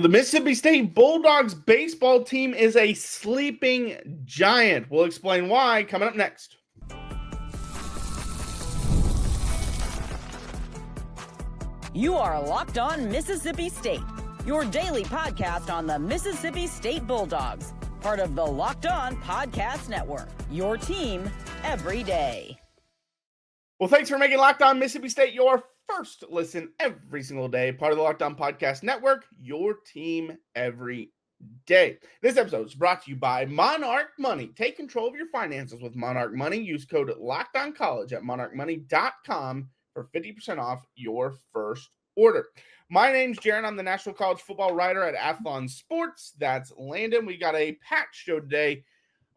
Well, the Mississippi State Bulldogs baseball team is a sleeping giant. We'll explain why coming up next. You are Locked On Mississippi State, your daily podcast on the Mississippi State Bulldogs, part of the Locked On Podcast Network, your team every day. Well, thanks for making Locked On Mississippi State your first listen every single day, part of the Locked On Podcast Network, your team every day. This episode is brought to you by Monarch Money. Take control of your finances with Monarch Money. Use code LOCKEDONCollege at monarchmoney.com for 50% off your first order. My name's Jaron. I'm the National College Football writer at Athlon Sports. That's Landon. We got a packed show today.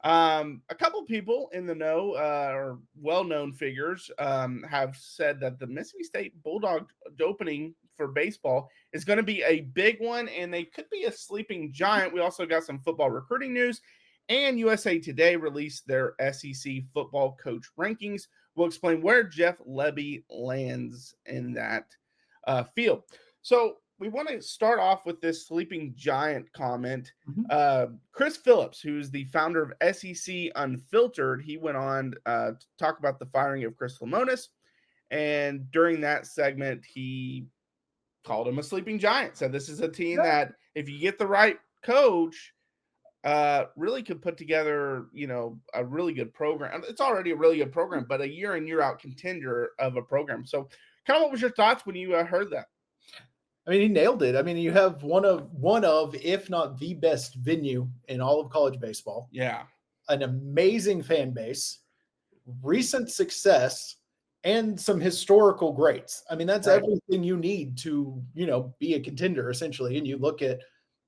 A couple people in the know, or well-known figures, have said that the Mississippi State Bulldog opening for baseball is going to be a big one, and they could be a sleeping giant. We also got some football recruiting news, and USA Today released their SEC football coach rankings. We'll explain where Jeff Lebby lands in that field. So we want to start off with this sleeping giant comment. Chris Phillips, who's the founder of SEC Unfiltered, he went on to talk about the firing of Chris Lemonis. And during that segment, he called him a sleeping giant. Said this is a team that, if you get the right coach, really could put together, a really good program. It's already a really good program, but a year in, year out contender of a program. So kind of what was your thoughts when you heard that? I mean, he nailed it. I mean, you have one of, if not the best venue in all of college baseball. Yeah. An amazing fan base, recent success, and some historical greats. I mean, that's right. Everything you need to, be a contender, essentially. And you look at,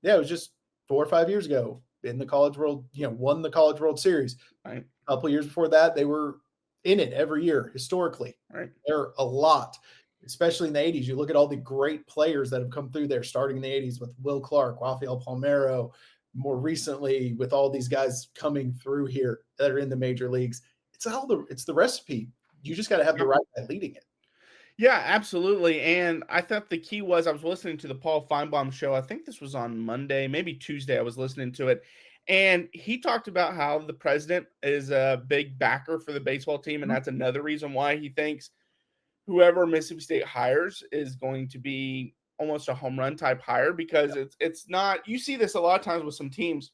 it was just 4 or 5 years ago in the College World, won the College World Series. Right. A couple of years before that, they were in it every year, historically. Right. They're a lot. Especially in the 80s, you look at all the great players that have come through there, starting in the 80s with Will Clark, Rafael Palmeiro, more recently with all these guys coming through here that are in the major leagues. It's the recipe. You just got to have the right guy leading it. Yeah, absolutely. And I thought the key was I was listening to the Paul Feinbaum show. I think this was on Monday, maybe Tuesday. I was listening to it. And he talked about how the president is a big backer for the baseball team. And that's another reason why he thinks whoever Mississippi State hires is going to be almost a home run type hire, because it's not, you see this a lot of times with some teams.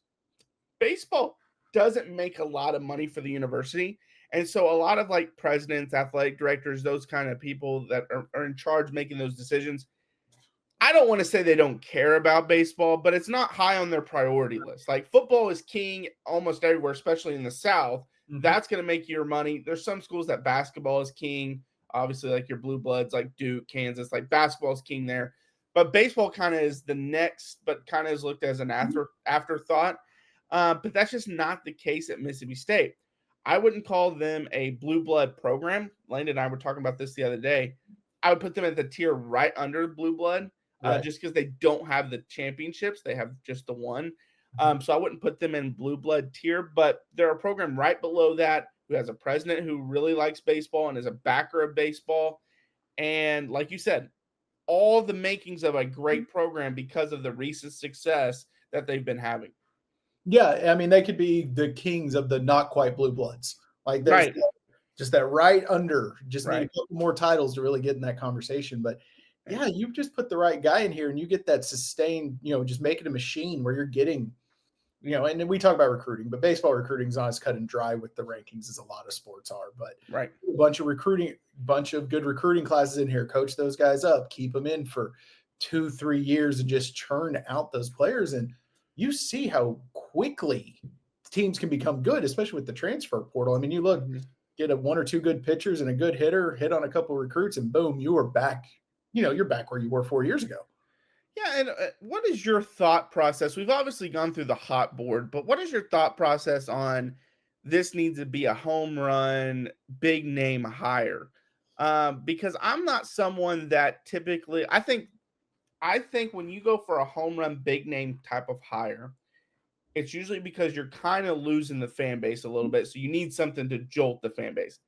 Baseball doesn't make a lot of money for the university. And so a lot of like presidents, athletic directors, those kind of people that are in charge making those decisions, I don't want to say they don't care about baseball, but it's not high on their priority list. Like football is king almost everywhere, especially in the South. That's going to make your money. There's some schools that basketball is king. Obviously, like your blue bloods, like Duke, Kansas, like basketball is king there. But baseball kind of is the next, but kind of is looked as an afterthought. But that's just not the case at Mississippi State. I wouldn't call them a blue blood program. Landon and I were talking about this the other day. I would put them at the tier right under blue blood, just because they don't have the championships. They have just the one. So I wouldn't put them in blue blood tier, but they're a program right below that, who has a president who really likes baseball and is a backer of baseball. And like you said, all the makings of a great program because of the recent success that they've been having. Yeah, I mean, they could be the kings of the not quite blue bloods. Like there's just that right under, just need a couple more titles to really get in that conversation. But yeah, you just put the right guy in here and you get that sustained, just make it a machine where you're getting, and then we talk about recruiting, but baseball recruiting is not as cut and dry with the rankings as a lot of sports are. But a bunch of good recruiting classes in here, coach those guys up, keep them in for 2-3 years and just churn out those players. And you see how quickly teams can become good, especially with the transfer portal. I mean, you look, get 1 or 2 good pitchers and a good hitter, hit on a couple of recruits, and boom, you are back. You're back where you were 4 years ago. Yeah, and what is your thought process? We've obviously gone through the hot board, but what is your thought process on this needs to be a home run, big name hire? Because I'm not someone that typically – I think when you go for a home run, big name type of hire, it's usually because you're kind of losing the fan base a little bit, so you need something to jolt the fan base.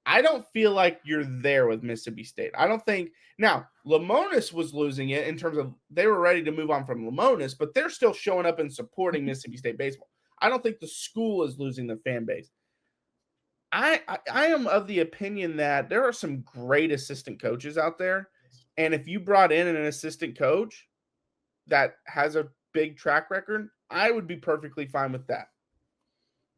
I don't feel like you're there with Mississippi State. I don't think now Lemonis was losing it in terms of they were ready to move on from Lemonis, but they're still showing up and supporting Mississippi State baseball. I don't think the school is losing the fan base. I am of the opinion that there are some great assistant coaches out there, and if you brought in an assistant coach that has a big track record, I would be perfectly fine with that.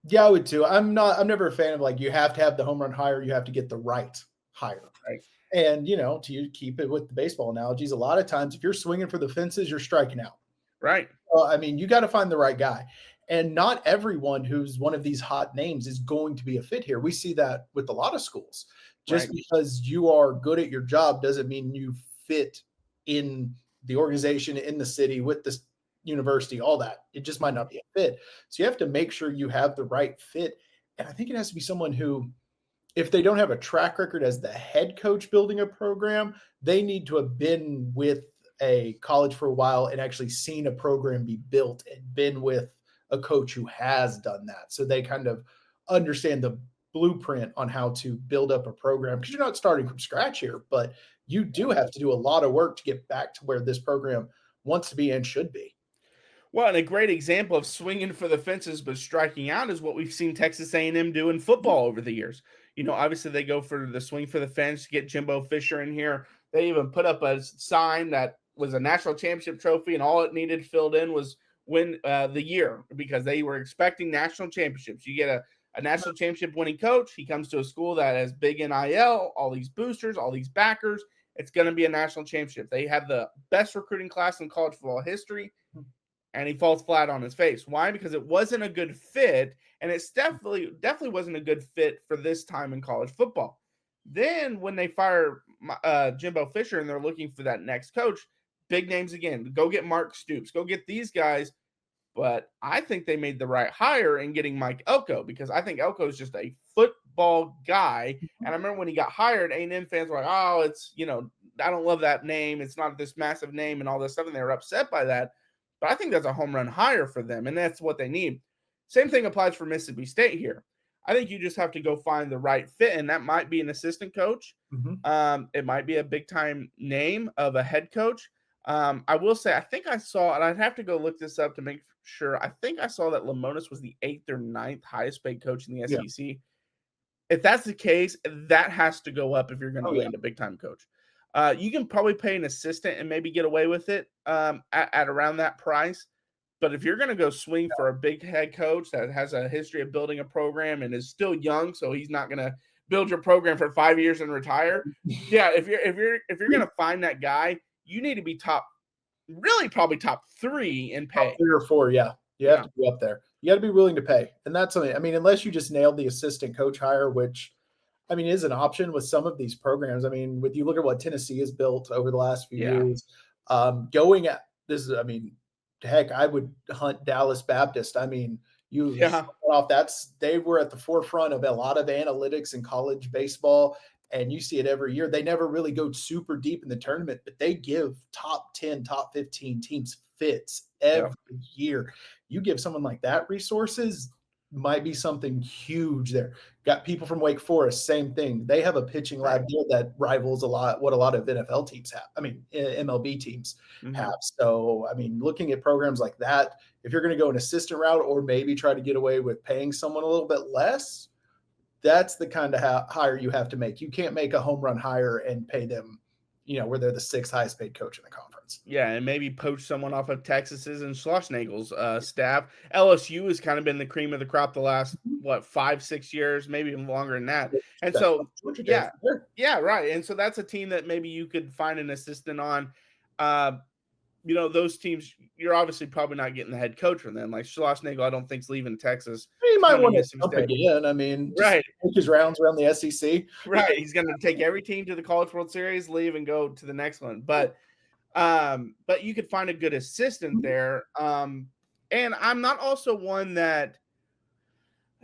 Yeah, I would too. I'm never a fan of like, you have to have the home run hire. You have to get the right hire. Right. And, to keep it with the baseball analogies, a lot of times if you're swinging for the fences, you're striking out. Right. You got to find the right guy. And not everyone who's one of these hot names is going to be a fit here. We see that with a lot of schools. Just because you are good at your job doesn't mean you fit in the organization, in the city, with the university, all that. It just might not be a fit. So you have to make sure you have the right fit. And I think it has to be someone who, if they don't have a track record as the head coach building a program, they need to have been with a college for a while and actually seen a program be built and been with a coach who has done that. So they kind of understand the blueprint on how to build up a program, because you're not starting from scratch here, but you do have to do a lot of work to get back to where this program wants to be and should be. Well, and a great example of swinging for the fences but striking out is what we've seen Texas A&M do in football over the years. Obviously they go for the swing for the fence, get Jimbo Fisher in here. They even put up a sign that was a national championship trophy, and all it needed filled in was win the year, because they were expecting national championships. You get a national championship winning coach. He comes to a school that has big NIL, all these boosters, all these backers. It's going to be a national championship. They have the best recruiting class in college football history, and he falls flat on his face. Why? Because it wasn't a good fit, and it's definitely wasn't a good fit for this time in college football. Then when they fire Jimbo Fisher and they're looking for that next coach, big names again. Go get Mark Stoops. Go get these guys. But I think they made the right hire in getting Mike Elko, because I think Elko is just a football guy. And I remember when he got hired, A&M fans were like, oh, it's, I don't love that name. It's not this massive name and all this stuff. And they were upset by that. But I think that's a home run hire for them, and that's what they need. Same thing applies for Mississippi State here. I think you just have to go find the right fit, and that might be an assistant coach. Mm-hmm. It might be a big-time name of a head coach. I will say, I think I saw, and I'd have to go look this up to make sure. I think I saw that Lemonis was the 8th or 9th highest paid coach in the SEC. Yeah. If that's the case, that has to go up if you're going to land a big-time coach. You can probably pay an assistant and maybe get away with it at around that price. But if you're going to go swing for a big head coach that has a history of building a program and is still young, so he's not going to build your program for 5 years and retire. Yeah, if you're going to find that guy, you need to be probably top 3 in pay. Top 3 or 4, yeah. You have to be up there. You got to be willing to pay. And that's something, unless you just nailed the assistant coach hire, which is an option with some of these programs. With you look at what Tennessee has built over the last few years, going at this, heck, I would hunt Dallas Baptist. They were at the forefront of a lot of analytics in college baseball, and you see it every year. They never really go super deep in the tournament, but they give top 10, top 15 teams fits every year. You give someone like that resources, might be something huge there. Got people from Wake Forest, same thing. They have a pitching lab deal that rivals what a lot of NFL teams have. MLB teams have. So, looking at programs like that, if you're going to go an assistant route or maybe try to get away with paying someone a little bit less, that's the kind of hire you have to make. You can't make a home run hire and pay them, where they're the 6th highest paid coach in the conference. Yeah, and maybe poach someone off of Texas's and Schlossnagel's staff. LSU has kind of been the cream of the crop the last, 5-6 years, maybe even longer than that. And so, right. And so that's a team that maybe you could find an assistant on. Those teams, you're obviously probably not getting the head coach from them. Like Schlossnagel, I don't think is leaving Texas. He might want to jump again. Take his rounds around the SEC. Right. He's going to take every team to the College World Series, leave, and go to the next one. But you could find a good assistant there. And I'm not also one that,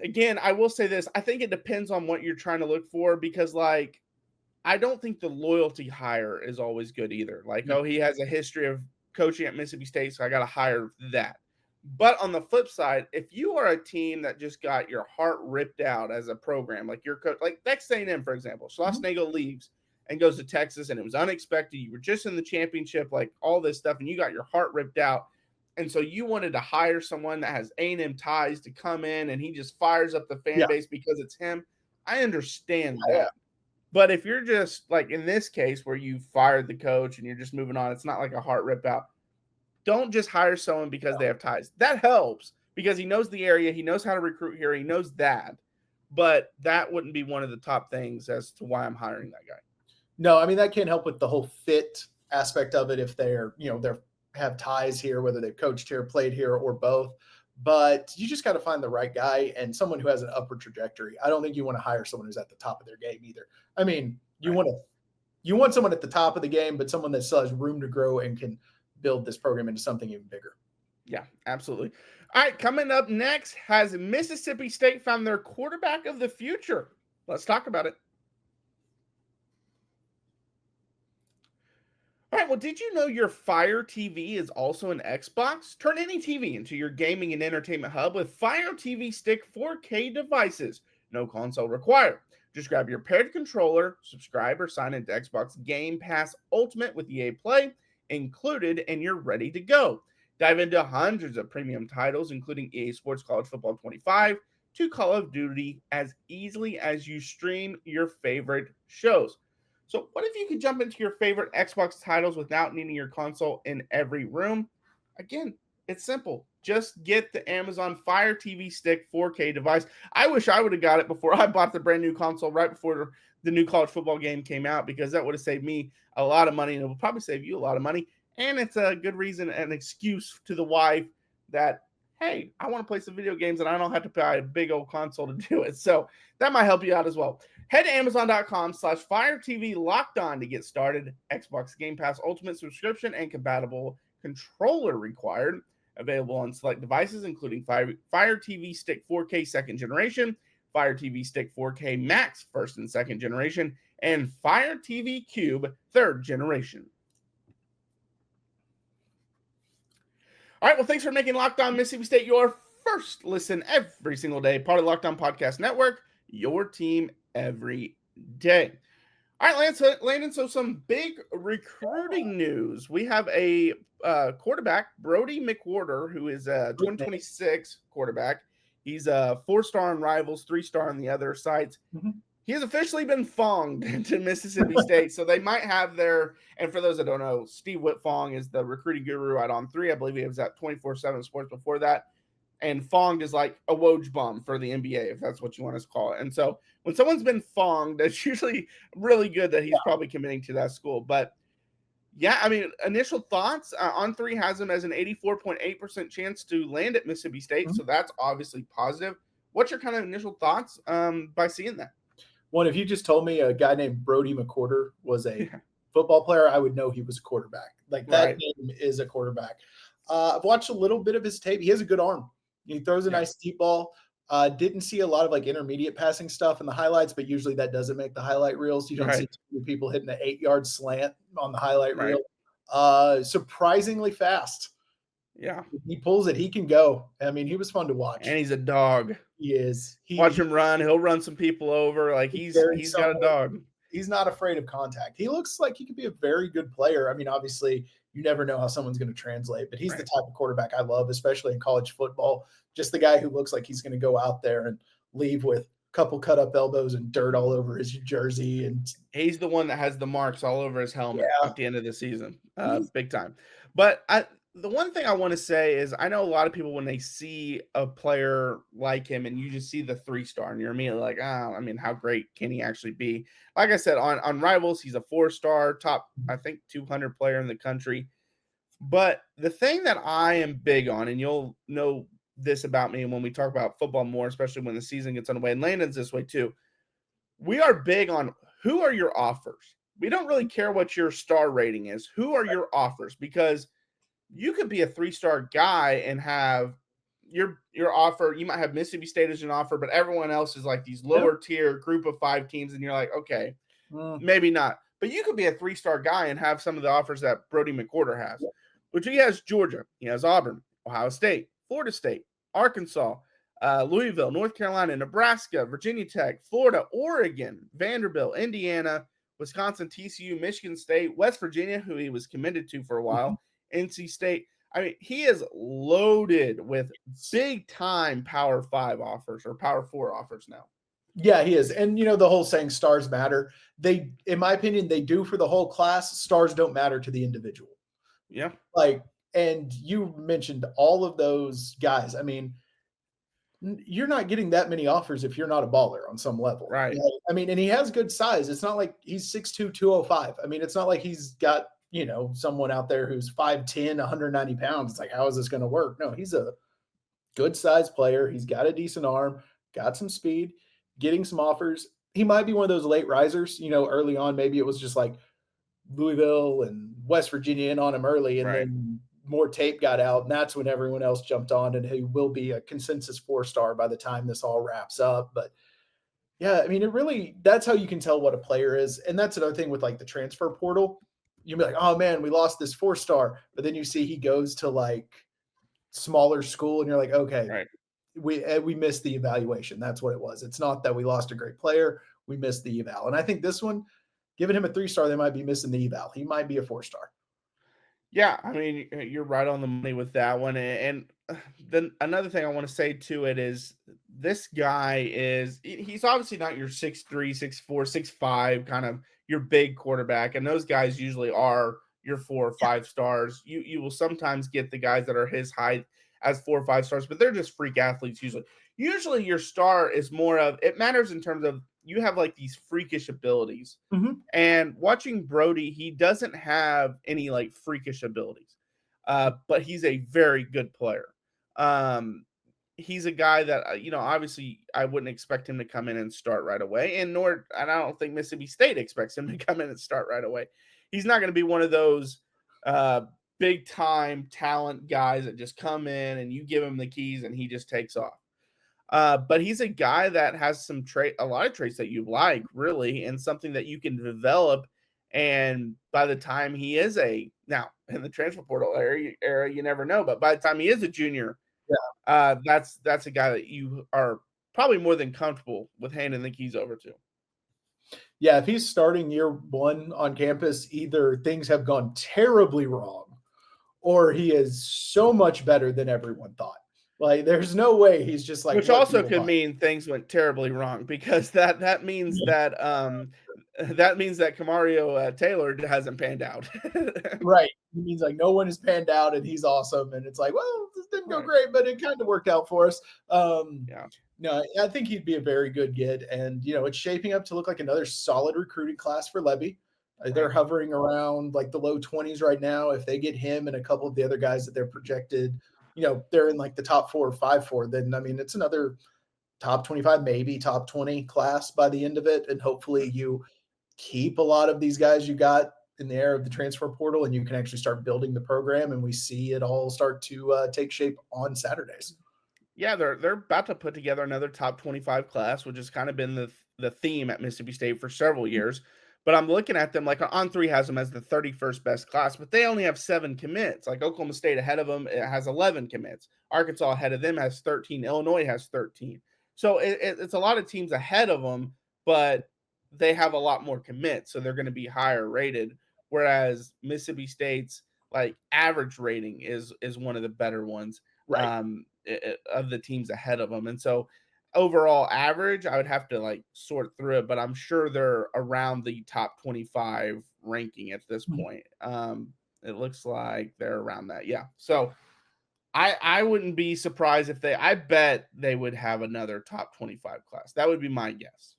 again, I will say this. I think it depends on what you're trying to look for, because, I don't think the loyalty hire is always good either. He has a history of coaching at Mississippi State, so I got to hire that. But on the flip side, if you are a team that just got your heart ripped out as a program, like your coach, like Texas A&M, for example, Schlossnagle leaves and goes to Texas, and it was unexpected. You were just in the championship, like all this stuff, and you got your heart ripped out. And so you wanted to hire someone that has A&M ties to come in, and he just fires up the fan base because it's him. I understand that. Yeah. But if you're just like in this case where you fired the coach and you're just moving on, it's not like a heart rip out. Don't just hire someone because they have ties. That helps because he knows the area. He knows how to recruit here. He knows that. But that wouldn't be one of the top things as to why I'm hiring that guy. No, I mean, that can't help with the whole fit aspect of it if they're have ties here, whether they've coached here, played here, or both. But you just got to find the right guy and someone who has an upward trajectory. I don't think you want to hire someone who's at the top of their game either. I mean, you want someone at the top of the game, but someone that still has room to grow and can build this program into something even bigger. Yeah, absolutely. All right, coming up next, has Mississippi State found their quarterback of the future? Let's talk about it. All right, well, did you know your Fire TV is also an Xbox? Turn any TV into your gaming and entertainment hub with Fire TV Stick 4K devices. No console required. Just grab your paired controller, subscribe, or sign into Xbox Game Pass Ultimate with EA Play included, and you're ready to go. Dive into hundreds of premium titles, including EA Sports College Football 25 to Call of Duty, as easily as you stream your favorite shows. So what if you could jump into your favorite Xbox titles without needing your console in every room? Again, it's simple. Just get the Amazon Fire TV Stick 4K device. I wish I would have got it before I bought the brand new console right before the new college football game came out, because that would have saved me a lot of money, and it will probably save you a lot of money. And it's a good reason, an excuse to the wife that, hey, I want to play some video games and I don't have to buy a big old console to do it. So that might help you out as well. Head to Amazon.com/FireTV to get started. Xbox Game Pass Ultimate subscription and compatible controller required. Available on select devices, including Fire TV Stick 4K second generation, Fire TV Stick 4K Max first and second generation, and Fire TV Cube third generation. All right, well, thanks for making Locked On Mississippi State your first listen every single day. Part of the Locked On Podcast Network, your team every day. All right, Landon, so some big recruiting news. We have a quarterback, Brodie McWhorter, who is a 2026 quarterback. He's a 4-star on Rivals, 3-star on the other sites. Mm-hmm. He has officially been fonged to Mississippi State, so they might have their – and for those that don't know, Steve Whitfong is the recruiting guru at On3. I believe he was at 24/7 Sports before that. And fonged is like a Woj bomb for the NBA, if that's what you want us to call it. And so when someone's been fonged, it's usually really good that he's probably committing to that school. But, yeah, I mean, initial thoughts, On3 has him as an 84.8% chance to land at Mississippi State, so that's obviously positive. What's your kind of initial thoughts by seeing that? One, if you just told me a guy named Brodie McWhorter was a football player, I would know he was a quarterback. Like, that name is a quarterback. I've watched a little bit of his tape. He has a good arm. He throws a nice deep ball. Didn't see a lot of like intermediate passing stuff in the highlights, but usually that doesn't make the highlight reels. You don't see too many people hitting the 8-yard slant on the highlight reel. Surprisingly fast. Yeah. If he pulls it, he can go. I mean, he was fun to watch. And he's a dog. He is. Watch him run. He'll run some people over. Like he's got a dog. He's not afraid of contact. He looks like he could be a very good player. I mean, obviously, you never know how someone's going to translate, but he's the type of quarterback I love, especially in college football. Just the guy who looks like he's going to go out there and leave with a couple cut up elbows and dirt all over his jersey. And he's the one that has the marks all over his helmet at the end of the season. Big time. But the one thing I want to say is I know a lot of people, when they see a player like him and you just see the 3-star and you're immediately like, I mean, how great can he actually be? Like I said, on Rivals, he's a 4-star, top, I think, 200 player in the country. But the thing that I am big on, and you'll know this about me when we talk about football more, especially when the season gets underway, and Landon's this way too, we are big on who are your offers. We don't really care what your star rating is. Who are your offers? Because you could be a 3-star guy and have your offer. You might have Mississippi State as an offer, but everyone else is like these lower tier group of 5 teams. And you're like, okay, maybe not. But you could be a 3-star guy and have some of the offers that Brodie McWhorter has, which he has Georgia, he has Auburn, Ohio State, Florida State, Arkansas, Louisville, North Carolina, Nebraska, Virginia Tech, Florida, Oregon, Vanderbilt, Indiana, Wisconsin, TCU, Michigan State, West Virginia, who he was committed to for a while, NC State. I mean, he is loaded with big-time Power 5 offers or Power 4 offers now. Yeah, he is. And, the whole saying stars matter. They, in my opinion, they do for the whole class. Stars don't matter to the individual. Yeah. And you mentioned all of those guys. I mean, you're not getting that many offers if you're not a baller on some level. Right. I mean, and he has good size. It's not like he's 6'2", 205. I mean, it's not like he's got, someone out there who's 5'10", 190 pounds. It's like, how is this going to work? No, he's a good size player. He's got a decent arm, got some speed, getting some offers. He might be one of those late risers, early on. Maybe it was just like Louisville and West Virginia in on him early, and then more tape got out, and that's when everyone else jumped on, and he will be a consensus 4-star by the time this all wraps up. But yeah, I mean, that's how you can tell what a player is. And that's another thing with like the transfer portal. You'd be like, oh man, we lost this 4-star, but then you see he goes to like smaller school, and you're like, okay, we missed the evaluation. That's what it was. It's not that we lost a great player. We missed the eval. And I think this one, giving him a 3-star, they might be missing the eval. He might be a 4-star. Yeah, I mean, you're right on the money with that one. And then another thing I want to say to it is this guy he's obviously not your 6'3", 6'4", 6'5", kind of your big quarterback. And those guys usually are your 4 or 5 stars. You will sometimes get the guys that are his height as 4 or 5 stars, but they're just freak athletes usually. Usually your star is more of, it matters in terms of you have like these freakish abilities. Mm-hmm. And watching Brodie, he doesn't have any like freakish abilities, but he's a very good player. He's a guy that, obviously I wouldn't expect him to come in and start right away. And I don't think Mississippi State expects him to come in and start right away. He's not going to be one of those big time talent guys that just come in and you give him the keys and he just takes off. But he's a guy that has a lot of traits that you like, really, and something that you can develop. And by the time he is now in the transfer portal era, you never know. But by the time he is a junior, that's a guy that you are probably more than comfortable with handing the keys over to. Yeah, if he's starting year 1 on campus, either things have gone terribly wrong, or he is so much better than everyone thought. Like, there's no way he's just like. Which also could mean things went terribly wrong, because that means that Kamario Taylor hasn't panned out. Right. It means like no one has panned out and he's awesome. And it's like, well, this didn't go great, but it kind of worked out for us. No, I think he'd be a very good get. And, it's shaping up to look like another solid recruiting class for Lebby. They're hovering around like the low 20s right now. If they get him and a couple of the other guys that they're projected, they're in like the top 4 or 5 for, then, I mean, it's another top 25, maybe top 20 class by the end of it. And hopefully you keep a lot of these guys you got in the era of the transfer portal, and you can actually start building the program, and we see it all start to take shape on Saturdays. Yeah, they're about to put together another top 25 class, which has kind of been the theme at Mississippi State for several years. But I'm looking at them, like On3 has them as the 31st best class, but they only have 7 commits. Like Oklahoma State ahead of them, it has 11 commits. Arkansas ahead of them has 13. Illinois has 13. So it's a lot of teams ahead of them, but they have a lot more commits, so they're going to be higher rated. Whereas Mississippi State's like average rating is one of the better ones, of the teams ahead of them. And so overall average, I would have to like sort through it, but I'm sure they're around the top 25 ranking at this point. It looks like they're around that. Yeah. So I wouldn't be surprised if I bet they would have another top 25 class. That would be my guess.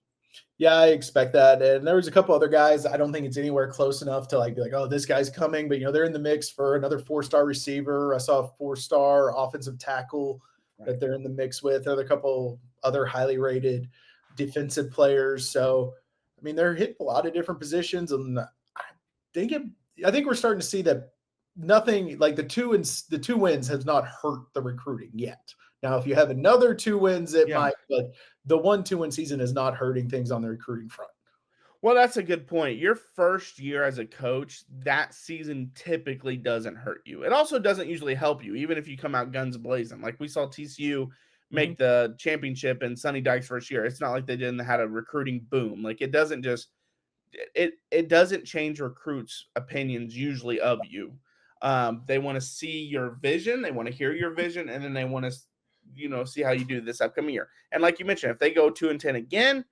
Yeah, I expect that. And there was a couple other guys. I don't think it's anywhere close enough to like be like, oh, this guy's coming. But, they're in the mix for another 4-star receiver. I saw a 4-star offensive tackle that they're in the mix with. There are a couple other highly rated defensive players. So, I mean, they're hitting a lot of different positions. And I think we're starting to see that nothing like the two wins has not hurt the recruiting yet. Now, if you have another 2 wins, it might, but the 1-2 win season is not hurting things on the recruiting front. Well, that's a good point. Your first year as a coach, that season typically doesn't hurt you. It also doesn't usually help you, even if you come out guns blazing. Like we saw TCU make the championship in Sonny Dykes' first year. It's not like they didn't had a recruiting boom. Like it doesn't just it doesn't change recruits' opinions usually of you. They want to see your vision, they want to hear your vision, and then they want to see how you do this upcoming year. And like you mentioned, if they go 2-10 again,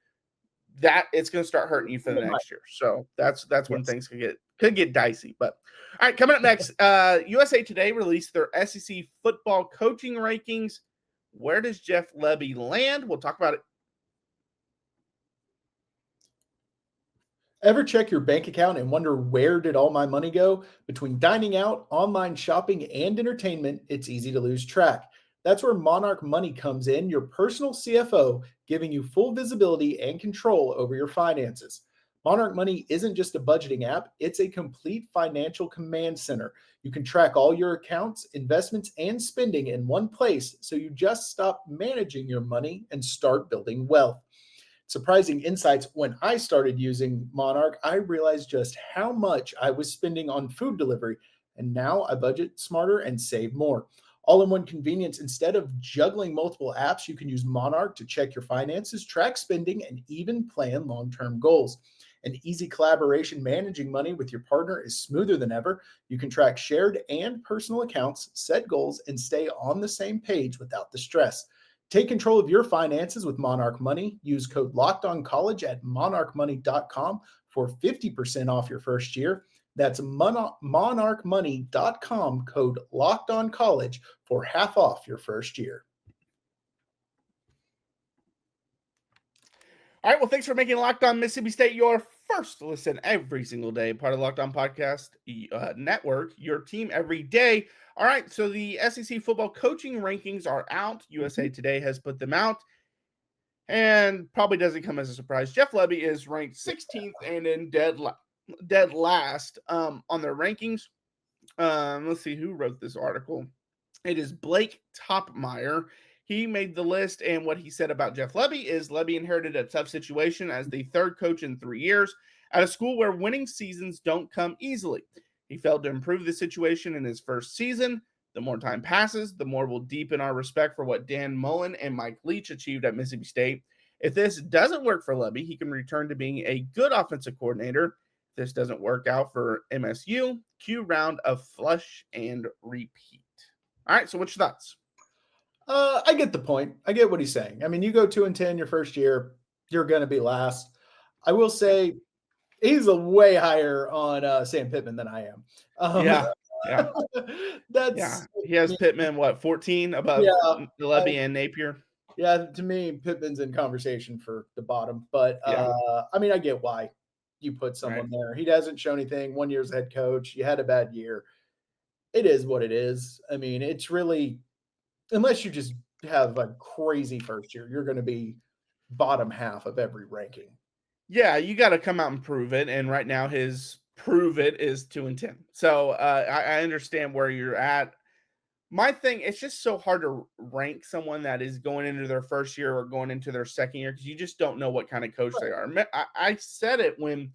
that it's going to start hurting you for the next year. So that's when things could get dicey. But all right, coming up next, USA Today released their SEC football coaching rankings. Where does Jeff Lebby land? We'll talk about it. Ever check your bank account and wonder where did all my money go? Between dining out, online shopping, and entertainment, it's easy to lose track. That's where Monarch Money comes in, your personal CFO, giving you full visibility and control over your finances. Monarch Money isn't just a budgeting app, it's a complete financial command center. You can track all your accounts, investments, and spending in one place, so you just stop managing your money and start building wealth. Surprising insights. When I started using Monarch, I realized just how much I was spending on food delivery, and now I budget smarter and save more. All in one convenience. Instead of juggling multiple apps, you can use Monarch to check your finances, track spending, and even plan long-term goals. An easy collaboration managing money with your partner is smoother than ever. You can track shared and personal accounts, set goals, and stay on the same page without the stress. Take control of your finances with Monarch Money. Use code LOCKEDONCollege at monarchmoney.com for 50% off your first year. That's monarchmoney.com, code LOCKEDONCollege for half off your first year. All right, well, thanks for making Locked On Mississippi State your first listen every single day. Part of the Locked On Podcast Network, your team every day. All right, so the SEC football coaching rankings are out. USA Today has put them out, and probably doesn't come as a surprise. Jeff Lebby is ranked 16th and in dead last on their rankings. Let's see who wrote this article. It is Blake Topmeyer. He made the list, and what he said about Jeff Lebby is Lebby inherited a tough situation as the third coach in 3 years at a school where winning seasons don't come easily. He failed to improve the situation in his first season. The more time passes, the more we'll deepen our respect for what Dan Mullen and Mike Leach achieved at Mississippi State. If this doesn't work for Lebby, he can return to being a good offensive coordinator. If this doesn't work out for MSU, cue round of flush and repeat. All right, so what's your thoughts? I get the point. I get what he's saying. I mean, you go 2-10 your first year, you're going to be last. I will say he's a way higher on Sam Pittman than I am. Yeah. He has Pittman, 14 above Lebby and Napier? Yeah, to me, Pittman's in conversation for the bottom. But, I mean, I get why you put someone there. He hasn't shown anything. 1 year as head coach. You had a bad year. It is what it is. I mean, it's really – unless you just have a crazy first year, you're going to be bottom half of every ranking. Yeah, you got to come out and prove it. And right now his prove it is 2-10. So I understand where you're at. My thing, it's just so hard to rank someone that is going into their first year or going into their second year because you just don't know what kind of coach they are. I said it when,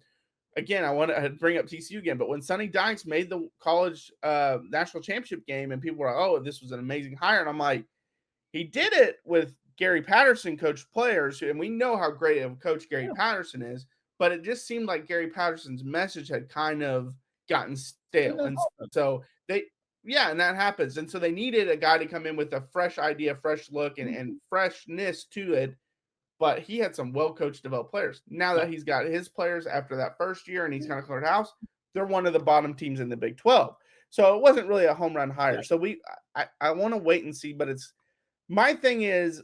again, I want to bring up TCU again, but when Sonny Dykes made the college national championship game and people were like, oh, this was an amazing hire. And I'm like, he did it with Gary Patterson coached players. And we know how great of a coach Gary Patterson is, but it just seemed like Gary Patterson's message had kind of gotten stale. And so and that happens. And so they needed a guy to come in with a fresh idea, fresh look, and freshness to it. But he had some well-coached, developed players. Now that he's got his players after that first year and he's kind of cleared house, they're one of the bottom teams in the Big 12. So it wasn't really a home run hire. So I want to wait and see. But my thing is,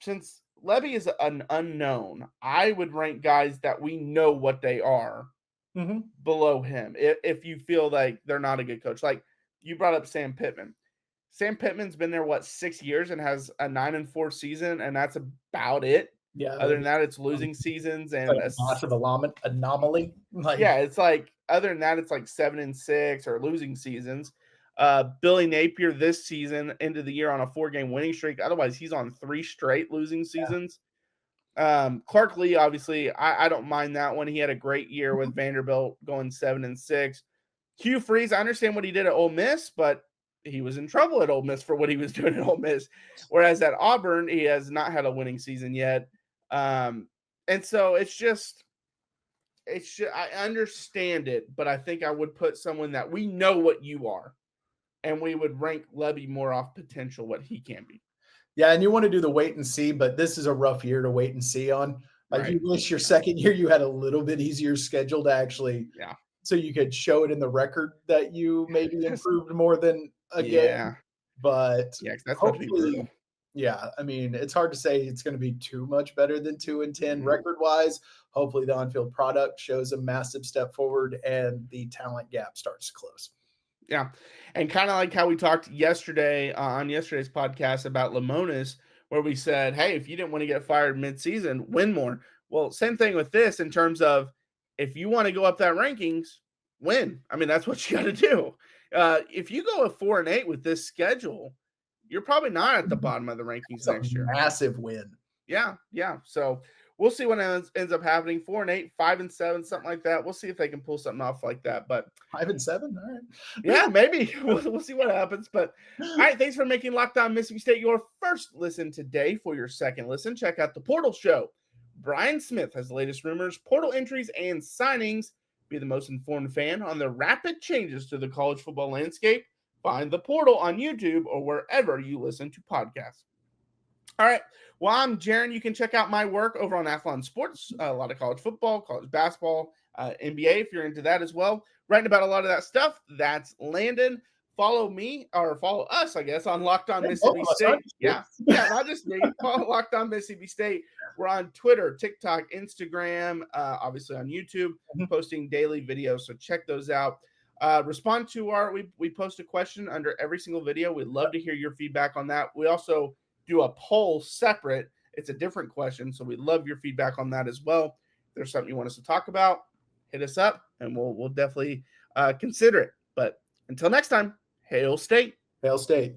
since Lebby is an unknown, I would rank guys that we know what they are below him. If you feel like they're not a good coach, like you brought up Sam Pittman. Sam Pittman's been there, 6 years and has a 9-4 season, and that's about it. Yeah. Other than that, it's losing seasons and like a massive anomaly. It's like other than that, it's like 7-6 or losing seasons. Billy Napier this season, end of the year on a 4-game winning streak. Otherwise, he's on 3 straight losing seasons. Clark Lee, obviously, I don't mind that one. He had a great year with Vanderbilt going 7-6. Hugh Freeze, I understand what he did at Ole Miss, but he was in trouble at Ole Miss for what he was doing at Ole Miss. Whereas at Auburn, he has not had a winning season yet. And so I understand it, but I think I would put someone that we know what you are, and we would rank Lebby more off potential what he can be. Yeah, and you want to do the wait and see, but this is a rough year to wait and see on. Like you wish your second year you had a little bit easier schedule to actually, so you could show it in the record that you maybe improved more than a game. But that's hopefully, I mean, it's hard to say it's going to be too much better than 2-10 record wise. Hopefully, the on-field product shows a massive step forward, and the talent gap starts to close. Yeah. And kind of like how we talked yesterday on yesterday's podcast about Lemonis, where we said, hey, if you didn't want to get fired mid-season, win more. Well, same thing with this in terms of if you want to go up that rankings, win. I mean, that's what you got to do. If you go 4-8 with this schedule, you're probably not at the bottom of the rankings next year. Massive win. Yeah. So we'll see what ends up happening. 4-8, 5-7, something like that. We'll see if they can pull something off like that. But 5-7, all right. Yeah, maybe. We'll see what happens. But all right, thanks for making Locked On Mississippi State your first listen today. For your second listen, check out the Portal Show. Brian Smith has the latest rumors, portal entries, and signings. Be the most informed fan on the rapid changes to the college football landscape. Find the Portal on YouTube or wherever you listen to podcasts. All right. Well, I'm Jaron. You can check out my work over on Athlon Sports. A lot of college football, college basketball, NBA, if you're into that as well. Writing about a lot of that stuff. That's Landon. Follow me, or follow us, I guess, on Locked On Mississippi State. Yeah, not just me. Follow Locked On Mississippi State. We're on Twitter, TikTok, Instagram, obviously on YouTube, posting daily videos. So check those out. Respond to we post a question under every single video. We'd love to hear your feedback on that. We also do a poll separate. It's a different question, so we'd love your feedback on that as well. If there's something you want us to talk about, hit us up, and we'll definitely consider it. But until next time, Hail State. Hail State.